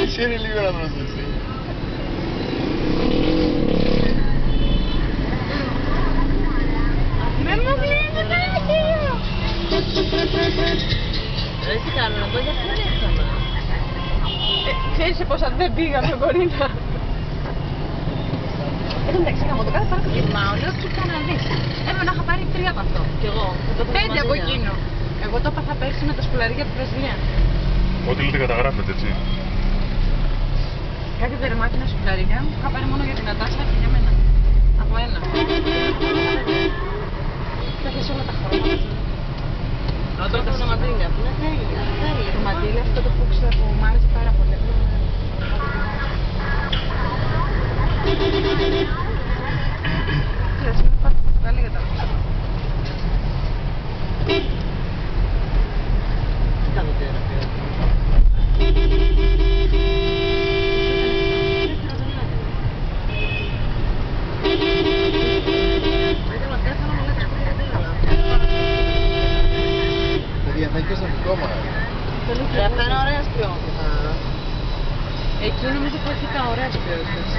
Ξέρει λίγο να προσθέσει. Με μου βγαίνει το τάκιο! Δεν τι κάνουμε, να πω γιατί δεν ήρθαμε. Ξέρεις σε πόσα δεν πήγαμε μπορεί να... Εδώ μεταξύ γάμο το κάθε φορά που γυρνάω, λέω κοίτα να δεις. Έπρεπε να είχα πάρει 3 από αυτό. Κι εγώ. 5 από εκείνο. Εγώ το έπαθα πέρσι με τα σκουλαρίκια από τη Βραζιλία. Ό,τι λέτε καταγράφετε, έτσι. Κάτι δερμάτινα σκουλαρίκια που είχα πάρει μόνο για την Νατάσα και για μένα. Από ένα. Θα έχεις όλα τα χρώματα. Τώρα το μαντήλια. Ναι, τέλεια. Το μαντήλι αυτό το φούξιο που μου άρεσε πάρα πολύ. Ξέρεις, είναι πάρα πολύ καλή για τα λεφτά. Κοίτα το τι είναι αυτό. Παιδιά, θα έχει και στο δικό μας. Αυτά είναι ωραίες ποιότητες. Εκεί νομίζω που έχει τα ωραίες ποιότητες.